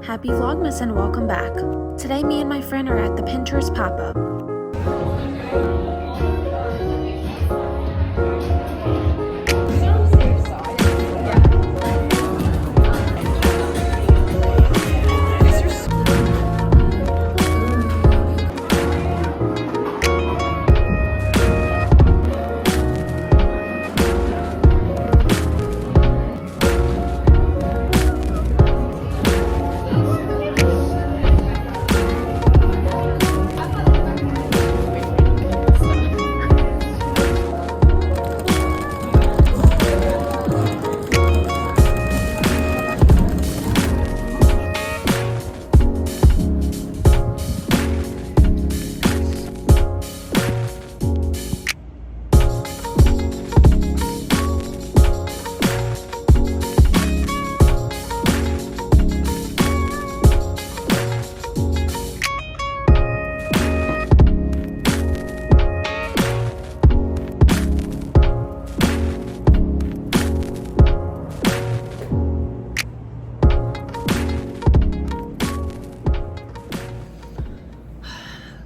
Happy Vlogmas and welcome back. Today me and my friend are at the Pinterest pop-up.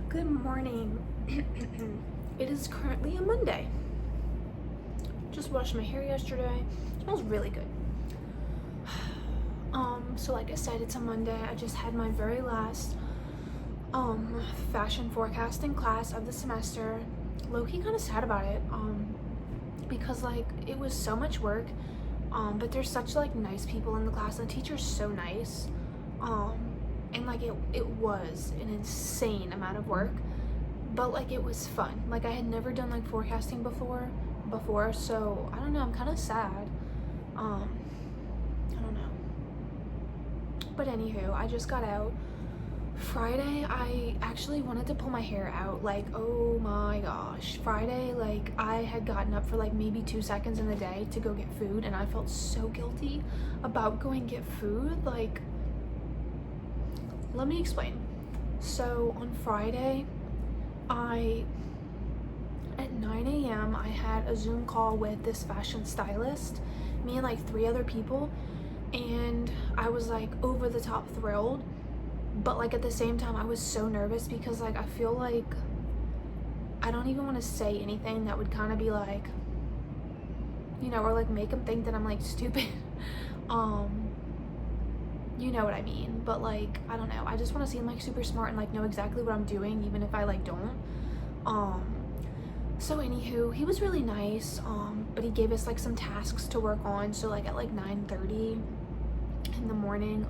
Good morning. It is currently a Monday. Just washed my hair yesterday. It smells really good. So like I said, it's a Monday. I just had my very last fashion forecasting class of the semester. Low-key kind of sad about it because like it was so much work, but there's such like nice people in the class. The teacher's so nice. And like it was an insane amount of work, but like it was fun. Like I had never done like forecasting before, so I don't know, I'm kind of sad. I don't know. But anywho, I just got out. Friday, I actually wanted to pull my hair out. Like, oh my gosh. Friday, like I had gotten up for like maybe 2 seconds in the day to go get food, and I felt so guilty about going get food. Like, let me explain. So on Friday, at 9 a.m. I had a Zoom call with this fashion stylist, me and like 3 other people, and I was like over the top thrilled, but like at the same time I was so nervous because like I feel like I don't even want to say anything that would kind of be like, you know, or like make them think that I'm like stupid. You know what I mean, but like I don't know, I just want to seem like super smart and like know exactly what I'm doing, even if I like don't. So anywho, he was really nice, but he gave us like some tasks to work on. So like at like 9:30 in the morning,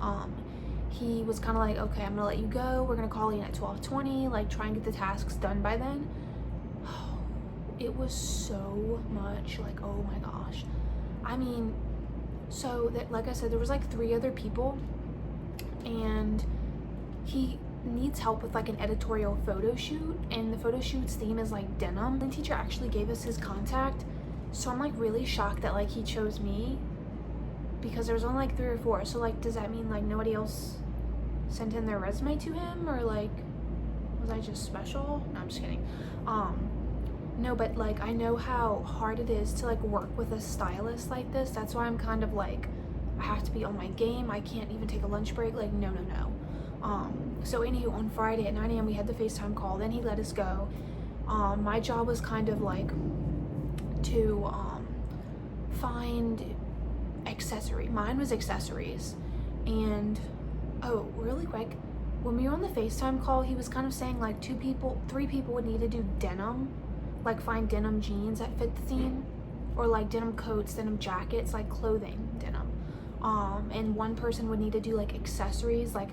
he was kind of like, okay, I'm gonna let you go, we're gonna call you in at 12:20, like try and get the tasks done by then. It was so much, like, oh my gosh. I mean, so that, like I said, there was like 3 other people, and he needs help with like an editorial photo shoot, and the photo shoot's theme is like denim. The teacher actually gave us his contact, so I'm like really shocked that like he chose me, because there was only like 3 or 4. So like, does that mean like nobody else sent in their resume to him, or like was I just special? No, I'm just kidding. No, but like I know how hard it is to like work with a stylist like this. That's why I'm kind of like, I have to be on my game. I can't even take a lunch break. Like no. So anywho, on Friday at 9 a.m. we had the FaceTime call. Then he let us go. My job was kind of like to find accessory. Mine was accessories. And oh, really quick, when we were on the FaceTime call, he was kind of saying like 3 people would need to do denim, like find denim jeans that fit the theme, or like denim coats, denim jackets, like clothing denim. And 1 person would need to do like accessories, like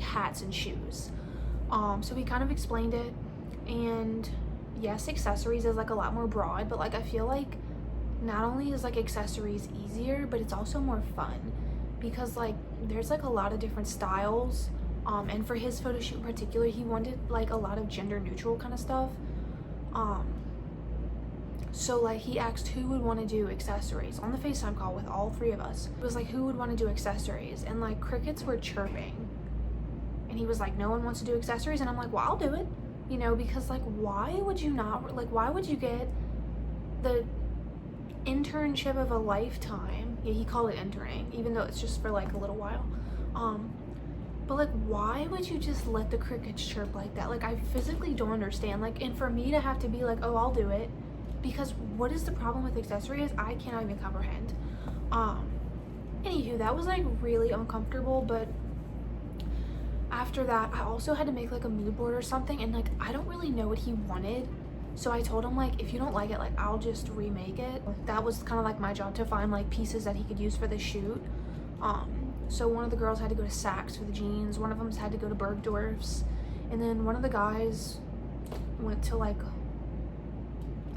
hats and shoes. So he kind of explained it, and yes, accessories is like a lot more broad, but like I feel like not only is like accessories easier, but it's also more fun, because like there's like a lot of different styles. And for his photo shoot in particular, he wanted like a lot of gender neutral kind of stuff. So like he asked who would want to do accessories on the FaceTime call with all 3 of us. It was like, who would want to do accessories? And like crickets were chirping, and he was like, no one wants to do accessories. And I'm like, well, I'll do it, you know, because like why would you not, like why would you get the internship of a lifetime? Yeah, he called it interning, even though it's just for like a little while. But like, why would you just let the crickets chirp like that? Like, I physically don't understand. Like, and for me to have to be like, oh, I'll do it, because what is the problem with accessories? I cannot even comprehend. Anywho, that was like really uncomfortable. But after that, I also had to make like a mood board or something, and like, I don't really know what he wanted. So I told him, like, if you don't like it, like, I'll just remake it. That was kind of like my job, to find like pieces that he could use for the shoot. So one of the girls had to go to Saks for the jeans, one of them had to go to Bergdorf's, and then one of the guys went to like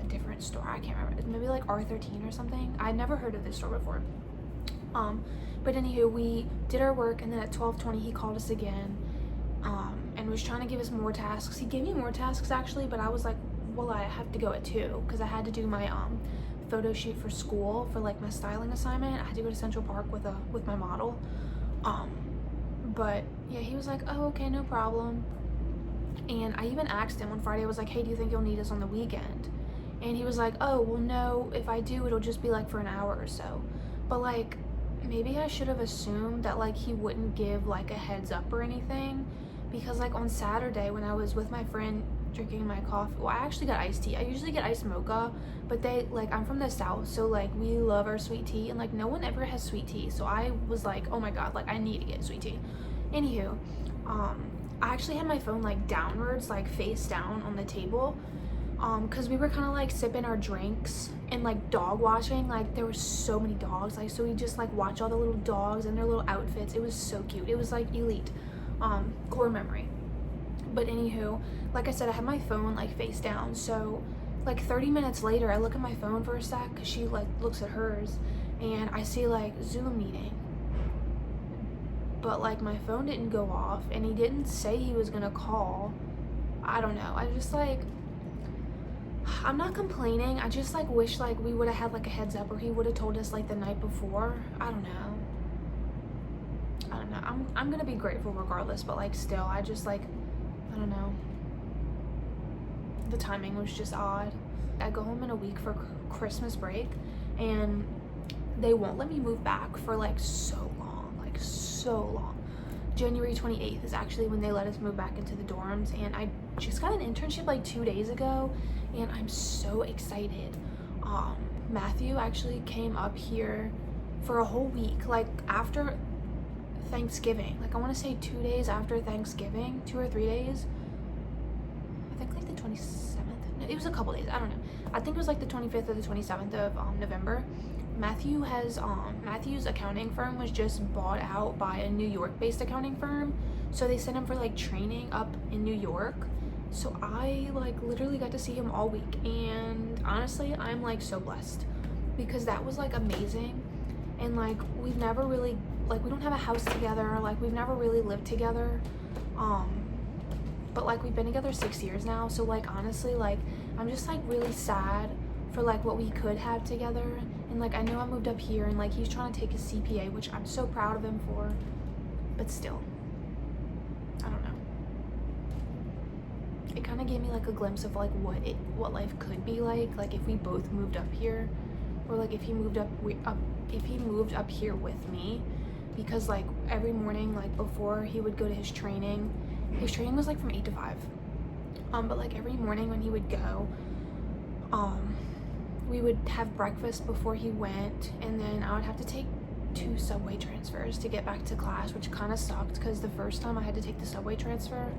a different store. I can't remember, maybe like R13 or something. I'd never heard of this store before. But anywho, we did our work, and then at 12:20 he called us again, and was trying to give us more tasks. He gave me more tasks actually, but I was like, well, I have to go at 2 because I had to do my photo shoot for school for like my styling assignment. I had to go to Central Park with my model. But yeah, he was like, oh, okay, no problem. And I even asked him on Friday, I was like, hey, do you think you'll need us on the weekend? And he was like, oh, well, no, if I do, it'll just be like for an hour or so. But like, maybe I should have assumed that like he wouldn't give like a heads up or anything, because like on Saturday when I was with my friend drinking my coffee, well, I actually got iced tea. I usually get iced mocha, but they, like, I'm from the South, so like we love our sweet tea, and like no one ever has sweet tea. So I was like, oh my god, like I need to get sweet tea. Anywho, I actually had my phone like downwards, like face down on the table, because we were kind of like sipping our drinks and like dog watching. Like there were so many dogs, like, so we just like watch all the little dogs and their little outfits. It was so cute. It was like elite. Core memory. But anywho, like I said, I had my phone like face down, so like 30 minutes later I look at my phone for a sec because she like looks at hers, and I see like Zoom meeting, but like my phone didn't go off, and he didn't say he was gonna call. I don't know, I just like, I'm not complaining, I just like wish like we would have had like a heads up, or he would have told us like the night before. I don't know, I'm gonna be grateful regardless, but like still, I just like, I don't know, the timing was just odd. I go home in a week for Christmas break, and they won't let me move back for like so long. January 28th is actually when they let us move back into the dorms, and I just got an internship like 2 days ago, and I'm so excited. Matthew actually came up here for a whole week, like after Thanksgiving, like I want to say 2 days after Thanksgiving, 2 or 3 days, I think like the 27th, it was a couple days, I don't know, I think it was like the 25th or the 27th of November. Matthew's accounting firm was just bought out by a New York based accounting firm, so they sent him for like training up in New York. So I like literally got to see him all week, and honestly I'm like so blessed, because that was like amazing. And like we've never really, like we don't have a house together, like we've never really lived together, but like we've been together 6 years now, so like honestly, like I'm just like really sad for like what we could have together. And like I know I moved up here, and like he's trying to take his CPA, which I'm so proud of him for, but still, I don't know, it kind of gave me like a glimpse of like what life could be like if we both moved up here, or like if he moved up here with me, because like every morning, like before he would go to his training was like from 8 to 5, but like every morning when he would go, we would have breakfast before he went, and then I would have to take 2 subway transfers to get back to class, which kind of sucked, because the first time I had to take the subway transfer,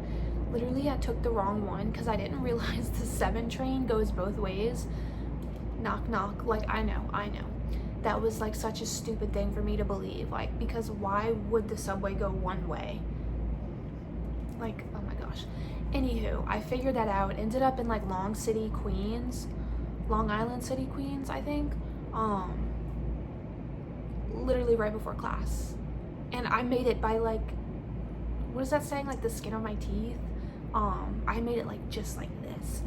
literally I took the wrong one because I didn't realize the 7 train goes both ways. Knock knock. Like I know that was like such a stupid thing for me to believe, like, because why would the subway go one way? Like, oh my gosh. Anywho, I figured that out, ended up in like Long Island City, Queens, I think, literally right before class, and I made it by like, what is that saying, like the skin of my teeth. I made it like just like this,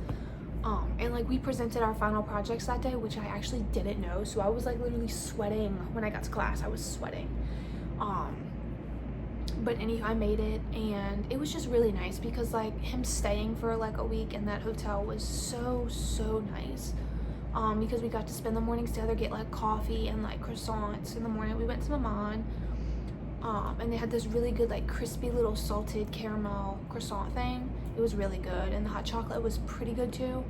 and like we presented our final projects that day, which I actually didn't know, so I was like literally sweating when I got to class. I was sweating, but anyway, I made it, and it was just really nice, because like him staying for like a week in that hotel was so nice, because we got to spend the mornings together, get like coffee and like croissants in the morning. We went to Maman, And they had this really good like crispy little salted caramel croissant thing. It was really good, and the hot chocolate was pretty good too.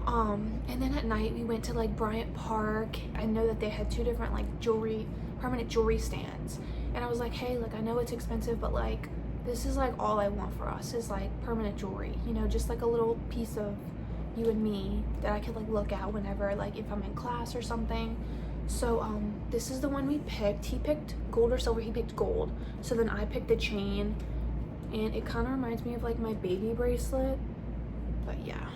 And then at night we went to like Bryant Park. I know that they had 2 different like permanent jewelry stands, and I was like, hey, like I know it's expensive, but like this is like all I want for us is like permanent jewelry, you know, just like a little piece of you and me that I could like look at whenever, like if I'm in class or something. So this is the one we picked. He picked gold or silver. He picked gold. So then I picked the chain, and it kind of reminds me of like my baby bracelet. But yeah,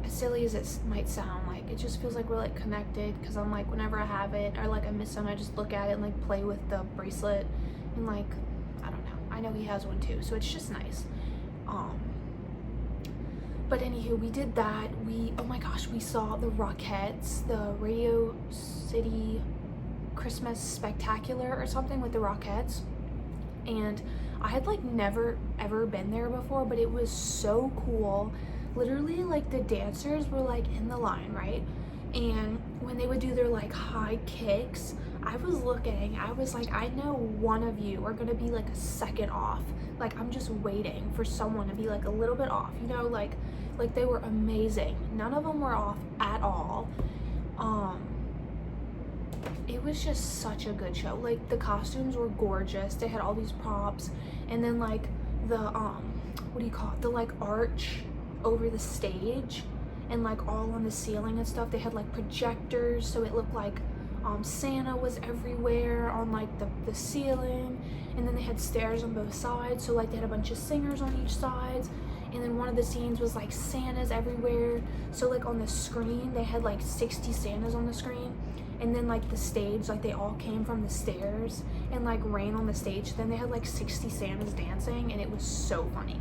as silly as it might sound, like it just feels like we're like connected, because I'm like, whenever I have it or like I miss something, I just look at it and like play with the bracelet, and like I don't know, I know he has one too, so it's just nice. But anywho, we did that. Oh my gosh, we saw the Rockettes, the Radio City Christmas Spectacular or something with the Rockettes. And I had like never ever been there before, but it was so cool. Literally, like the dancers were like in the line, right? And when they would do their like high kicks, I was looking, I was like, I know one of you are gonna be like a second off. Like I'm just waiting for someone to be like a little bit off, you know, like they were amazing. None of them were off at all. It was just such a good show. Like the costumes were gorgeous. They had all these props, and then like the what do you call it? The like arch over the stage, and like all on the ceiling and stuff. They had like projectors, so it looked like Santa was everywhere on like the ceiling, and then they had stairs on both sides, so like they had a bunch of singers on each side. And then one of the scenes was like Santas everywhere, so like on the screen they had like 60 Santas on the screen, and then like the stage, like they all came from the stairs and like ran on the stage. Then they had like 60 Santas dancing, and it was so funny.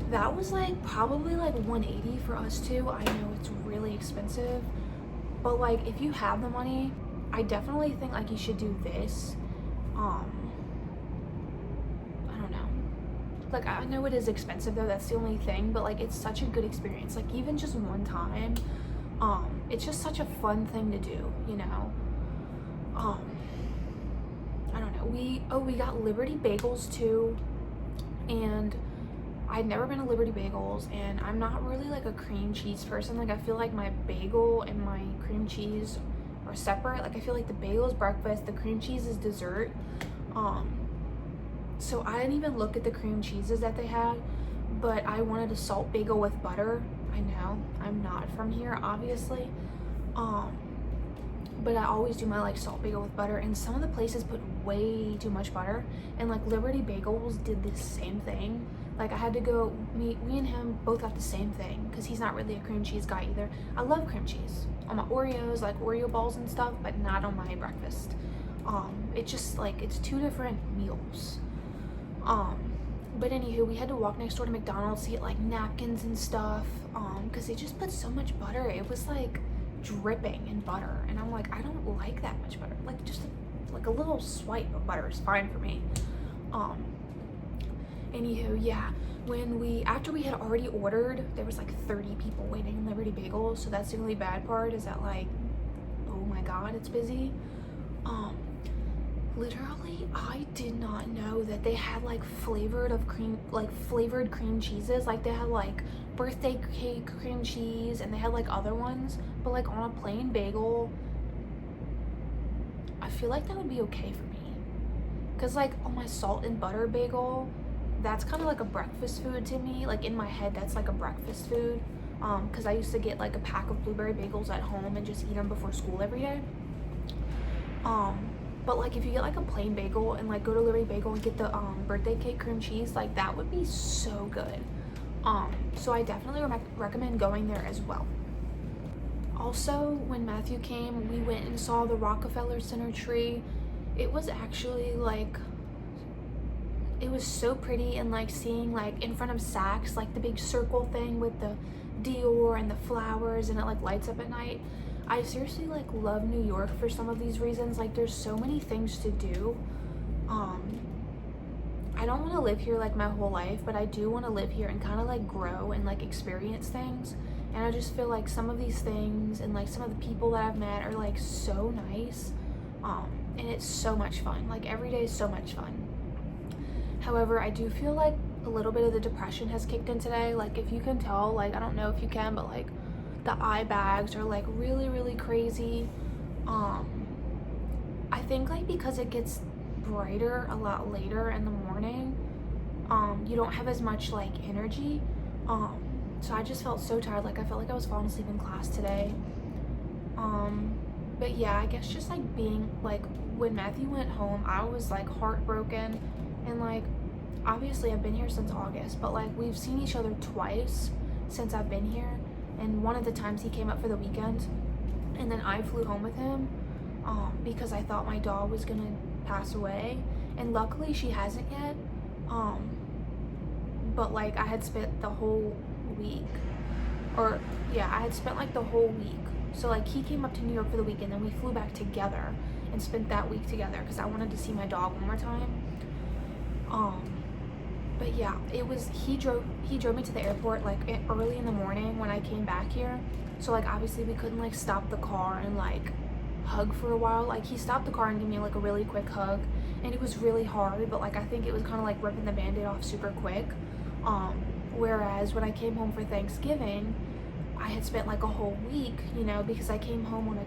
That was like probably like $180 for us too. I know it's really expensive, but like if you have the money, I definitely think like you should do this. I don't know, like I know it is expensive though, that's the only thing, but like it's such a good experience, like even just one time. It's just such a fun thing to do, you know. I don't know, we got Liberty Bagels too, and I'd never been to Liberty Bagels, and I'm not really like a cream cheese person. Like I feel like my bagel and my cream cheese are separate. Like I feel like the bagel is breakfast, the cream cheese is dessert. So I didn't even look at the cream cheeses that they had, but I wanted a salt bagel with butter. I know I'm not from here, obviously, but I always do my like salt bagel with butter, and some of the places put way too much butter, and like Liberty Bagels did the same thing. Like I had to go, we and him both got the same thing, because he's not really a cream cheese guy either. I love cream cheese on my Oreos, like Oreo balls and stuff, but not on my breakfast. It's just like, it's 2 different meals. But anywho, we had to walk next door to McDonald's to get like napkins and stuff, because they just put so much butter. It was like dripping in butter, and I'm like, I don't like that much butter. Like just like a little swipe of butter is fine for me. Anywho, yeah, after we had already ordered, there was like 30 people waiting in Liberty Bagels, so that's the only bad part, is that like, oh my god, it's busy. Literally, I did not know that they had like flavored cream cheeses. Like they had like birthday cake cream cheese, and they had like other ones, but like on a plain bagel, I feel like that would be okay for me. Cause like on my salt and butter bagel, that's kind of like a breakfast food to me. Like in my head, that's like a breakfast food. Cause I used to get like a pack of blueberry bagels at home and just eat them before school every day. But like if you get like a plain bagel and like go to Liberty Bagel and get the birthday cake cream cheese, like that would be so good. So I definitely recommend going there as well. Also, when Matthew came, we went and saw the Rockefeller Center tree. It was actually like, it was so pretty, and like seeing like in front of Saks, like the big circle thing with the Dior and the flowers, and it like lights up at night. I seriously like love New York for some of these reasons. Like there's so many things to do. I don't want to live here like my whole life, but I do want to live here and kind of like grow and like experience things. And I just feel like some of these things and like some of the people that I've met are like so nice. and it's so much fun. Like, every day is so much fun. However, I do feel like a little bit of the depression has kicked in today. Like, if you can tell, like, I don't know if you can, but like the eye bags are like really, really crazy. I think like because it gets brighter a lot later in the morning, you don't have as much like energy. So I just felt so tired. Like, I felt like I was falling asleep in class today. But yeah, I guess just like being like, when Matthew went home, I was like heartbroken. And like, obviously I've been here since August, but like we've seen each other twice since I've been here. And one of the times he came up for the weekend, and then I flew home with him because I thought my dog was gonna pass away, and luckily she hasn't yet. But like, I had spent the whole week, or yeah, I had spent like the whole week. So like, he came up to New York for the weekend, and we flew back together and spent that week together because I wanted to see my dog one more time. But yeah, it was, he drove me to the airport like early in the morning when I came back here. So like, obviously we couldn't like stop the car and like hug for a while. Like, he stopped the car and gave me like a really quick hug, and it was really hard, but like I think it was kind of like ripping the band-aid off super quick. Whereas when I came home for Thanksgiving, I had spent like a whole week, you know, because I came home on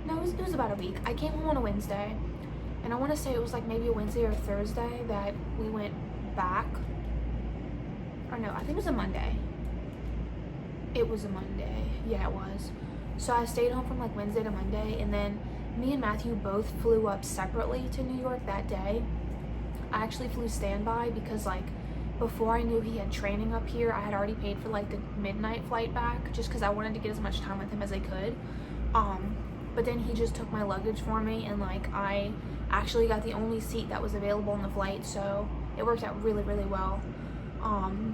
no, it was about a week. I came home on a Wednesday, and I want to say it was like maybe a Wednesday or a Thursday that we went back. Or no, I think it was a Monday. It was a Monday. Yeah, it was. So I stayed home from like Wednesday to Monday, and then me and Matthew both flew up separately to New York that day. I actually flew standby because like, before I knew he had training up here, I had already paid for like the midnight flight back, just because I wanted to get as much time with him as I could. But then he just took my luggage for me, and like, I actually got the only seat that was available on the flight, so it worked out really, really well.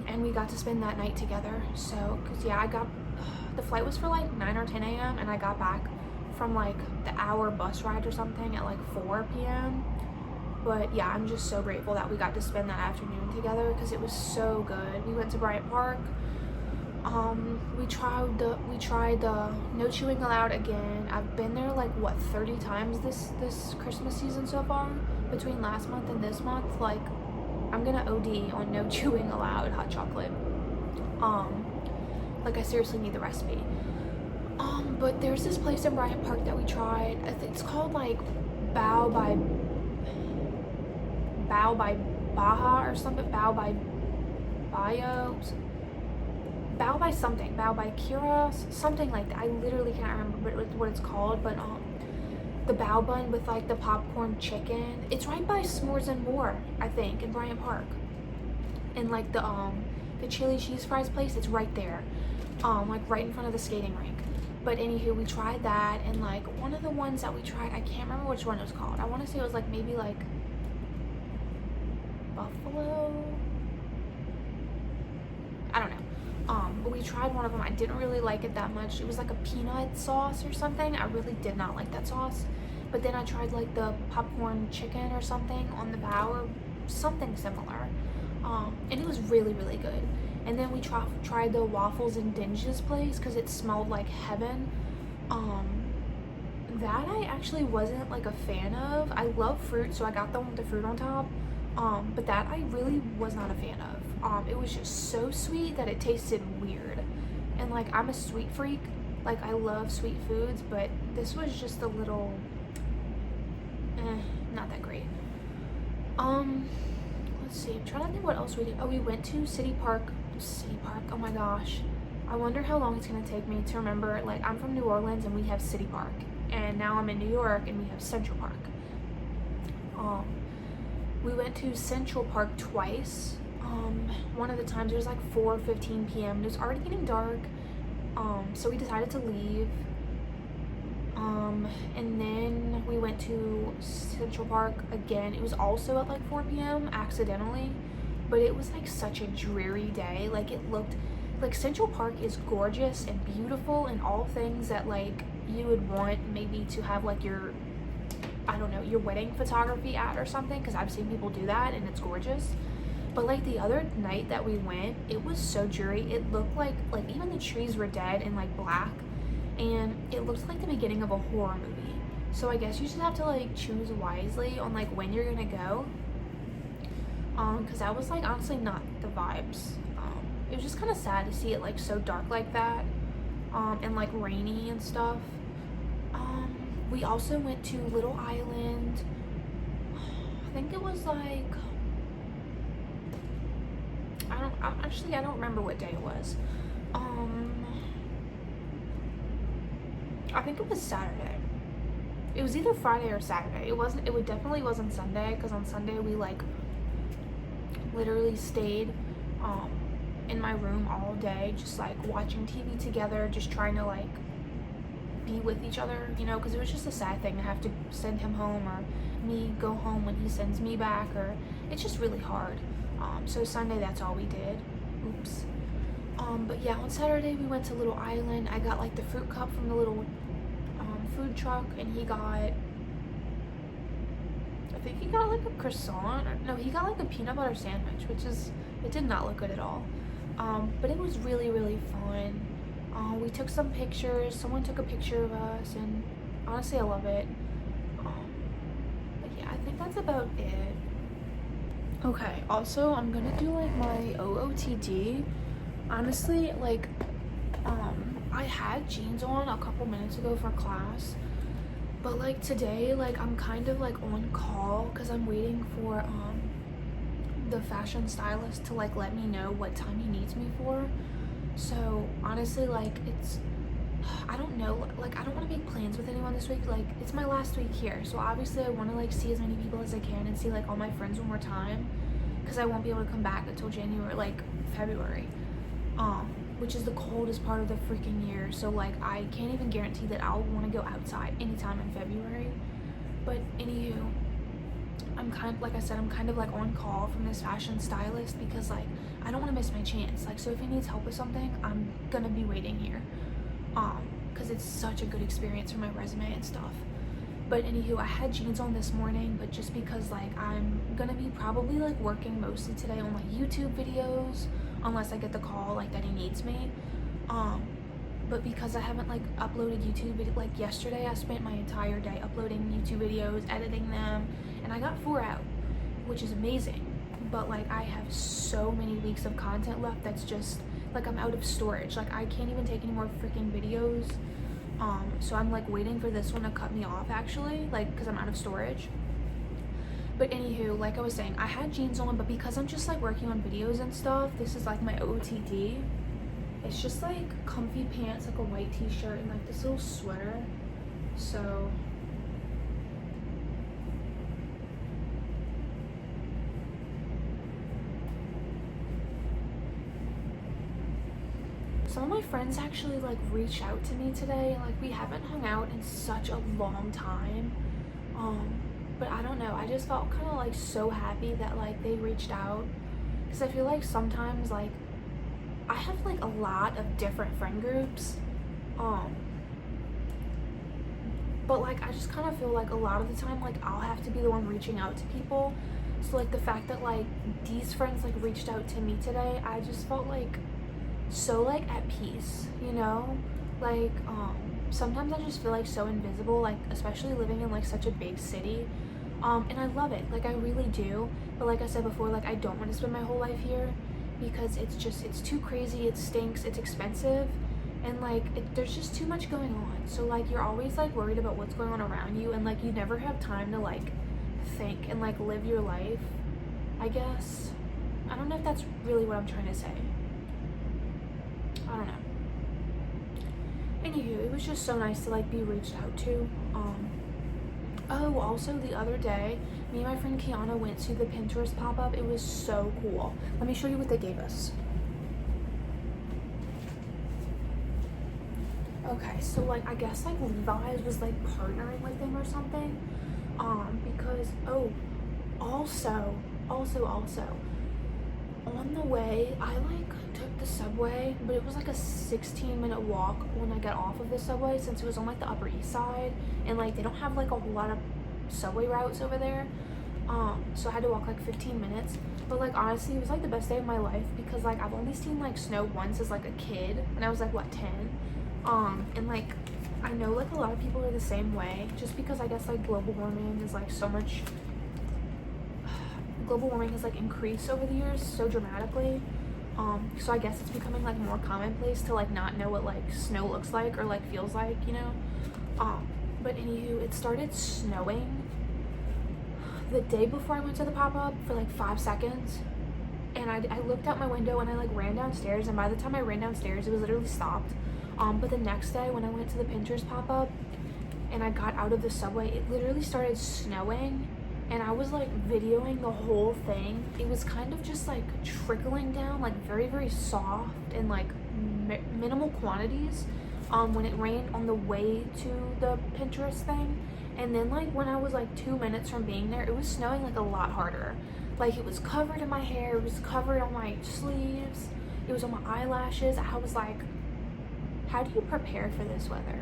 And we got to spend that night together. So, cause yeah, the flight was for like 9 or 10 a.m. and I got back from like the hour bus ride or something at like 4 p.m. But yeah, I'm just so grateful that we got to spend that afternoon together because it was so good. We went to Bryant Park. We tried the no chewing allowed again. I've been there like what, 30 times this Christmas season so far. Between last month and this month, like, I'm gonna OD on no chewing allowed hot chocolate. Like, I seriously need the recipe. But there's this place in Bryant Park that we tried. I think it's called like Bow by Baja or something. Bow by something. Bow by Kira, something like that. I literally can't remember what it's called, but the bao bun with like the popcorn chicken. It's right by S'mores and More, I think, in Bryant Park. And like the chili cheese fries place, it's right there. Like right in front of the skating rink. But anywho, we tried that, and like one of the ones that we tried, I can't remember which one it was called. I want to say it was like maybe like Buffalo. I don't know. But we tried one of them. I didn't really like it that much. It was like a peanut sauce or something. I really did not like that sauce. But then I tried like the popcorn chicken or something on the bao, or something similar. And it was really, really good. And then we tried the waffles and Dinge's place because it smelled like heaven. That I actually wasn't like a fan of. I love fruit, so I got the one with the fruit on top. But that I really was not a fan of. It was just so sweet that it tasted weird. And like, I'm a sweet freak. Like, I love sweet foods, but this was just a little, not that great. Let's see, I'm trying to think what else we did. Oh, we went to City Park, oh my gosh. I wonder how long it's gonna take me to remember. Like, I'm from New Orleans and we have City Park. And now I'm in New York and we have Central Park. We went to Central Park twice. One of the times it was like 4:15 p.m. It was already getting dark. So we decided to leave. And then we went to Central Park again. It was also at like 4 p.m. accidentally, but it was like such a dreary day. Like, it looked like Central Park is gorgeous and beautiful and all things that like you would want maybe to have like your, I don't know, your wedding photography at or something, because I've seen people do that and it's gorgeous. But like the other night that we went, it was so dreary. It looked like even the trees were dead and like black. and it looks like the beginning of a horror movie. So I guess you just have to like choose wisely on like when you're gonna go, because that was like honestly not the vibes. It was just kind of sad to see it like so dark like that, and like rainy and stuff. We also went to Little Island. I think it was like, I don't remember what day it was. I think it was Saturday. It was either Friday or Saturday. It definitely wasn't Sunday, because on Sunday we like literally stayed in my room all day, just like watching TV together, just trying to like be with each other, you know, because it was just a sad thing to have to send him home or me go home when he sends me back, or it's just really hard. So Sunday, that's all we did. Oops. But yeah, on Saturday we went to Little Island. I got like the fruit cup from the little food truck, and he got, I think he got like a croissant, or no, he got like a peanut butter sandwich, it did not look good at all. But it was really, really fun. We took some pictures. Someone took a picture of us, and honestly, I love it. But yeah, I think that's about it. Okay, also, I'm gonna do like my OOTD. Honestly, like, I had jeans on a couple minutes ago for class, but like today, like I'm kind of like on call because I'm waiting for the fashion stylist to like let me know what time he needs me for. So honestly, like I don't know, like I don't want to make plans with anyone this week. Like it's my last week here, so obviously I want to like see as many people as I can and see like all my friends one more time, because I won't be able to come back until January, like February, which is the coldest part of the freaking year. So like I can't even guarantee that I'll want to go outside anytime in February. But anywho, I'm kind of, like I said, I'm kind of like on call from this fashion stylist because like I don't want to miss my chance. Like, so if he needs help with something, I'm gonna be waiting here, because it's such a good experience for my resume and stuff. But anywho, I had jeans on this morning, but just because like I'm gonna be probably like working mostly today on like YouTube videos, unless I get the call like that he needs me. But because I haven't like uploaded YouTube video, like yesterday I spent my entire day uploading YouTube videos, editing them, and I got 4 out, which is amazing. But like I have so many weeks of content left that's just like I'm out of storage. Like I can't even take any more freaking videos. So I'm like waiting for this one to cut me off actually, like because I'm out of storage. But anywho, like I was saying, I had jeans on, but because I'm just like working on videos and stuff, this is like my OOTD. It's just like comfy pants, like a white t-shirt, and like this little sweater. So some of my friends actually like reached out to me today. Like we haven't hung out in such a long time, but I don't know, I just felt kind of like so happy that like they reached out, because I feel like sometimes like I have like a lot of different friend groups, but like I just kind of feel like a lot of the time like I'll have to be the one reaching out to people. So like the fact that like these friends like reached out to me today, I just felt like so like at peace, you know? Like sometimes I just feel like so invisible, like especially living in like such a big city, and I love it, like I really do. But like I said before, like I don't want to spend my whole life here, because it's too crazy, it stinks, it's expensive, and like there's just too much going on. So like you're always like worried about what's going on around you, and like you never have time to like think and like live your life, I guess. I don't know if that's really what I'm trying to say. I don't know. Anywho, it was just so nice to like be reached out to. Oh, also the other day, me and my friend Kiana went to the Pinterest pop-up. It was so cool. Let me show you what they gave us. Okay, so like I guess like Levi's was like partnering with them or something. Because also on the way I like took the subway, but it was like a 16-minute walk when I got off of the subway, since it was on like the Upper East Side, and like they don't have like a whole lot of subway routes over there. So I had to walk like 15 minutes. But like honestly, it was like the best day of my life, because like I've only seen like snow once as like a kid, and I was like what, 10, and like I know like a lot of people are the same way, just because I guess like global warming is like so much, global warming has like increased over the years so dramatically. So I guess it's becoming like more commonplace to like not know what like snow looks like or like feels like, you know. But anywho, it started snowing the day before I went to the pop-up for like 5 seconds, and I looked out my window and I like ran downstairs, and by the time I ran downstairs it was literally stopped. But the next day when I went to the Pinterest pop-up and I got out of the subway, it literally started snowing, and I was like videoing the whole thing. It was kind of just like trickling down, like very, very soft and like minimal quantities when it rained on the way to the Pinterest thing. And then like when I was like 2 minutes from being there, it was snowing like a lot harder. Like it was covered in my hair, it was covered on my sleeves, it was on my eyelashes. I was like, how do you prepare for this weather?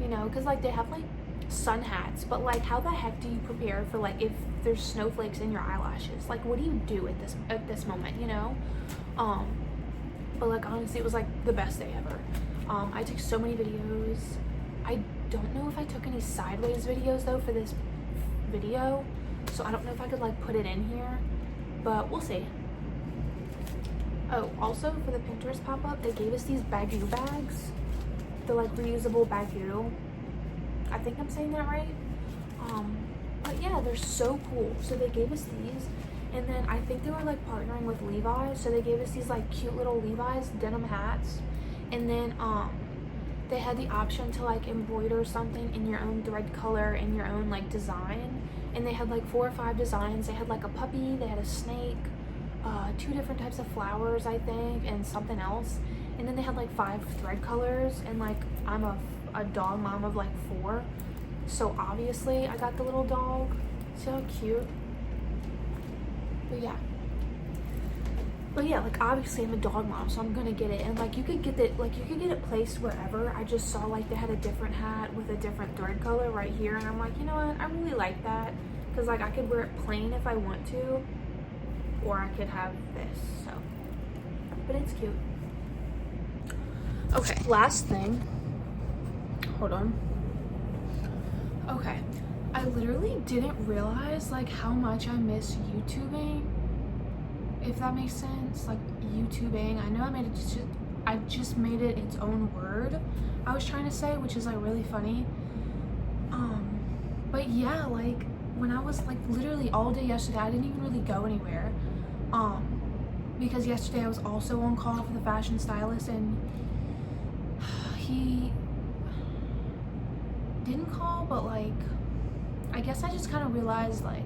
You know, because like they have like sun hats, but like how the heck do you prepare for like if there's snowflakes in your eyelashes? Like what do you do at this moment, you know? But like honestly, it was like the best day ever. I took so many videos. I don't know if I took any sideways videos though for this video, so I don't know if I could like put it in here, but we'll see. Oh, also for the Pinterest pop-up, they gave us these Bagoo bags. They're like reusable Bagoo. I think I'm saying that right. But yeah, they're so cool. So they gave us these, and then I think they were like partnering with Levi's, so they gave us these like cute little Levi's denim hats, and then they had the option to like embroider something in your own thread color and your own like design, and they had like 4 or 5 designs. They had like a puppy, they had a snake, 2 different types of flowers I think, and something else, and then they had like 5 thread colors, and like I'm a dog mom of like 4, so obviously I got the little dog. See how cute? But yeah, like obviously I'm a dog mom, so I'm gonna get it, and like you could get it placed wherever. I just saw like they had a different hat with a different thread color right here, and I'm like, you know what, I really like that, because like I could wear it plain if I want to, or I could have this, so, but it's cute. Okay, last thing, hold on. Okay, I literally didn't realize like how much I miss YouTubing, if that makes sense. Like YouTubing, I know I just made it its own word I was trying to say, which is like really funny. But yeah, like when I was like literally all day yesterday, I didn't even really go anywhere, because yesterday I was also on call for the fashion stylist, and he didn't call, but like I guess I just kind of realized like,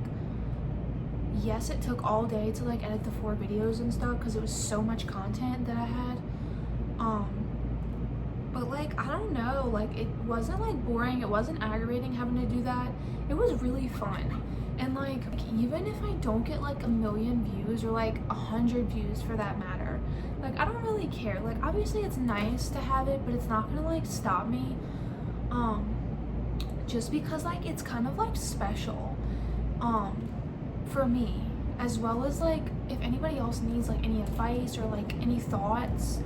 yes, it took all day to like edit the 4 videos and stuff because it was so much content that I had, but like I don't know, like it wasn't like boring, it wasn't aggravating having to do that. It was really fun, and like even if I don't get like 1 million views or like 100 views for that matter, like I don't really care. Like obviously it's nice to have it, but it's not gonna like stop me, just because like it's kind of like special for me, as well as like if anybody else needs like any advice or like any thoughts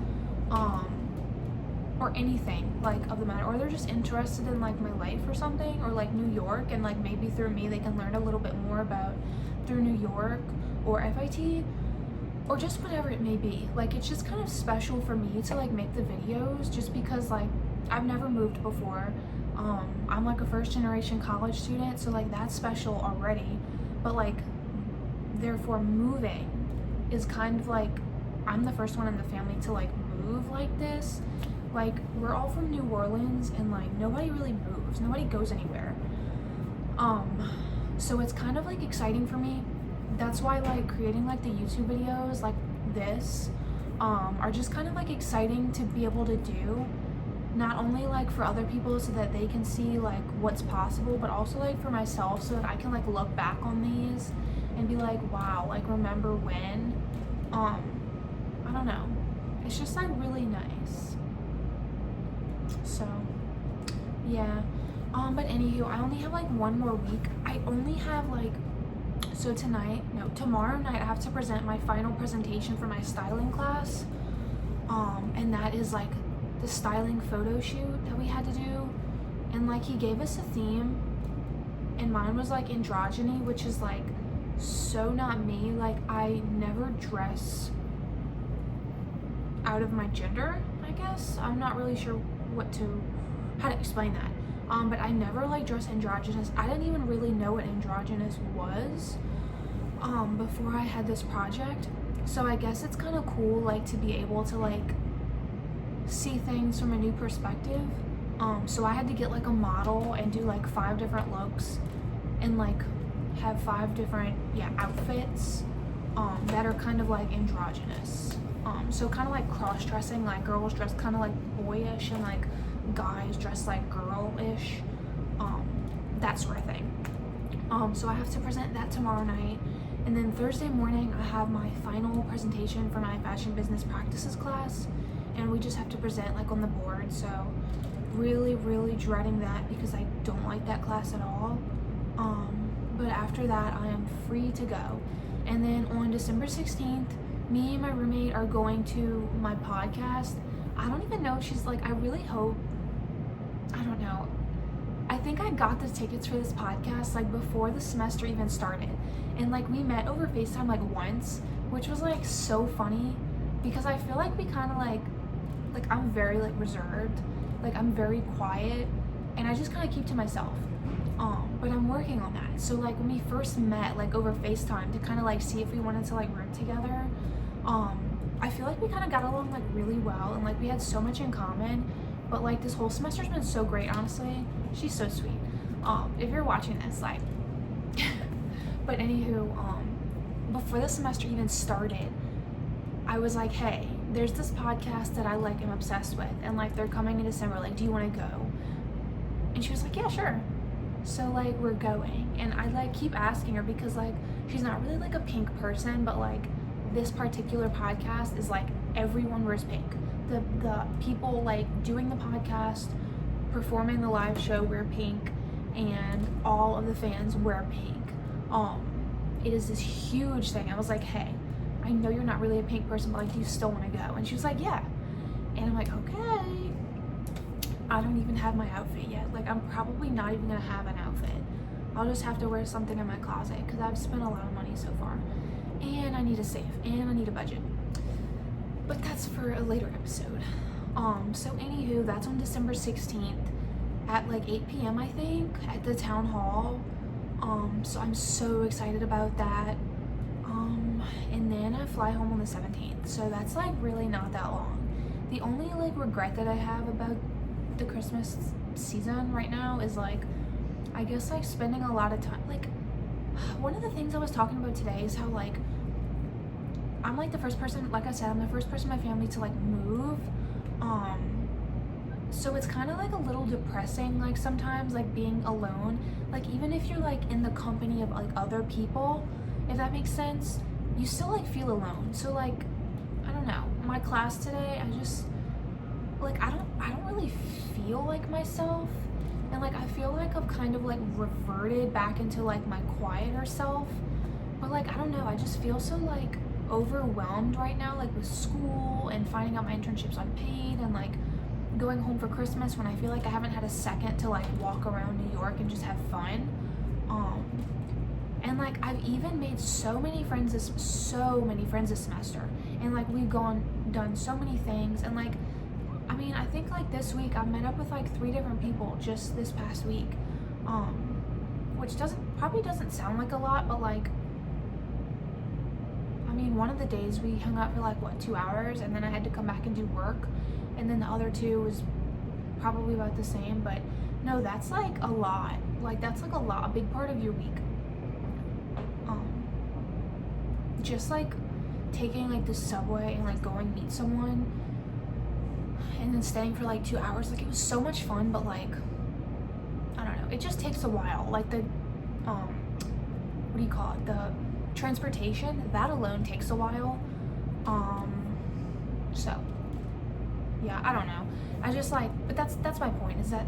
or anything like of the matter, or they're just interested in like my life or something, or like New York, and like maybe through me they can learn a little bit more about through New York or FIT or just whatever it may be. Like it's just kind of special for me to like make the videos, just because like I've never moved before. I'm like a 1st generation college student, so like that's special already, but like therefore moving is kind of like, I'm the first one in the family to like move like this. Like we're all from New Orleans, and like nobody really moves, nobody goes anywhere, so it's kind of like exciting for me. That's why like creating like the YouTube videos like this are just kind of like exciting to be able to do, not only like for other people so that they can see like what's possible, but also like for myself so that I can like look back on these and be like, wow, like remember when. I don't know, it's just like really nice. So yeah, but anywho, I only have like 1 more week. I only have like, so tomorrow night I have to present my final presentation for my styling class, and that is like the styling photo shoot that we had to do. and like he gave us a theme, and mine was like androgyny, which is like so not me. Like I never dress out of my gender, I guess. I'm not really sure how to explain that. But I never like dress androgynous. I didn't even really know what androgynous was before I had this project. So I guess it's kind of cool like to be able to like see things from a new perspective. So I had to get like a model and do like 5 different looks and like have 5 different outfits that are kind of like androgynous. So kind of like cross-dressing, like girls dress kind of like boyish and like guys dress like girl-ish, that sort of thing. So I have to present that tomorrow night, and then Thursday morning I have my final presentation for my fashion business practices class, and we just have to present like on the board. So really dreading that because I don't like that class at all. But after that I am free to go. And then on December 16th, me and my roommate are going to my podcast. I don't even know if she's like, I really hope, I don't know. I think I got the tickets for this podcast like before the semester even started. And like we met over FaceTime like once, which was like so funny because I feel like we kind of like I'm very like reserved. Like I'm very quiet and I just kind of keep to myself. But I'm working on that. So like when we first met like over FaceTime to kind of like see if we wanted to like work together, I feel like we kind of got along like really well and like we had so much in common. But like this whole semester's been so great, honestly. She's so sweet. If you're watching this, like but anywho, before the semester even started, I was like, hey, there's this podcast that I like am obsessed with and like they're coming in December, like do you want to go? And she was like, yeah, sure. So like we're going, and I like keep asking her because like she's not really like a pink person, but like this particular podcast is like everyone wears pink. The people like doing the podcast, performing the live show wear pink, and all of the fans wear pink. It is this huge thing. I was like, hey, I know you're not really a pink person, but like do you still want to go? And she was like, yeah. And I'm like, okay. I don't even have my outfit yet. Like I'm probably not even gonna have an outfit. I'll just have to wear something in my closet because I've spent a lot of money so far, and I need to save and I need a budget. But that's for a later episode. So anywho, that's on December 16th at like 8 p.m. I think at the town hall. So I'm so excited about that. And then I fly home on the 17th. So that's like really not that long. The only like regret that I have about the Christmas season right now is like, I guess like spending a lot of time, like one of the things I was talking about today is how like I'm like the first person, like I said, I'm the first person in my family to like move. So it's kind of like a little depressing, like sometimes like being alone, like even if you're like in the company of like other people, if that makes sense, you still like feel alone. So like, I don't know, my class today, I just like, I don't really feel like myself. And like, I feel like I've kind of like reverted back into like my quieter self. But like, I don't know, I just feel so like overwhelmed right now, like with school and finding out my internship's unpaid and like going home for Christmas when I feel like I haven't had a second to like walk around New York and just have fun. And like I've even made so many friends this semester, and like we've done so many things, and like I mean I think like this week I've met up with like 3 different people just this past week, which probably doesn't sound like a lot, but like I mean one of the days we hung out for like what 2 hours, and then I had to come back and do work, and then the other 2 was probably about the same. But no, that's like a lot. Like that's like a big part of your week. Just like taking like the subway and like going meet someone and then staying for like 2 hours, like it was so much fun, but like I don't know, it just takes a while. Like the what do you call it, the transportation, that alone takes a while. So yeah, I don't know, I just like, but that's my point, is that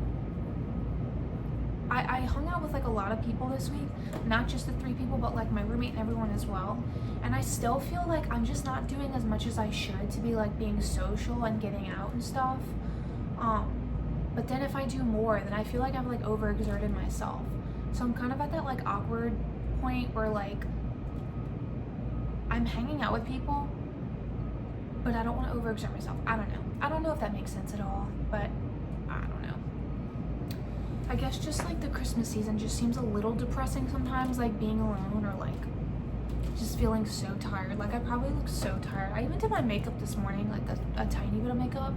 I hung out with like a lot of people this week, not just the 3 people, but like my roommate and everyone as well. And I still feel like I'm just not doing as much as I should to be like being social and getting out and stuff. But then if I do more, then I feel like I've like overexerted myself. So I'm kind of at that like awkward point where like I'm hanging out with people, but I don't want to overexert myself. I don't know if that makes sense at all, but I don't know. I guess just like the Christmas season just seems a little depressing sometimes, like being alone or like just feeling so tired. Like I probably look so tired. I even did my makeup this morning, like a tiny bit of makeup.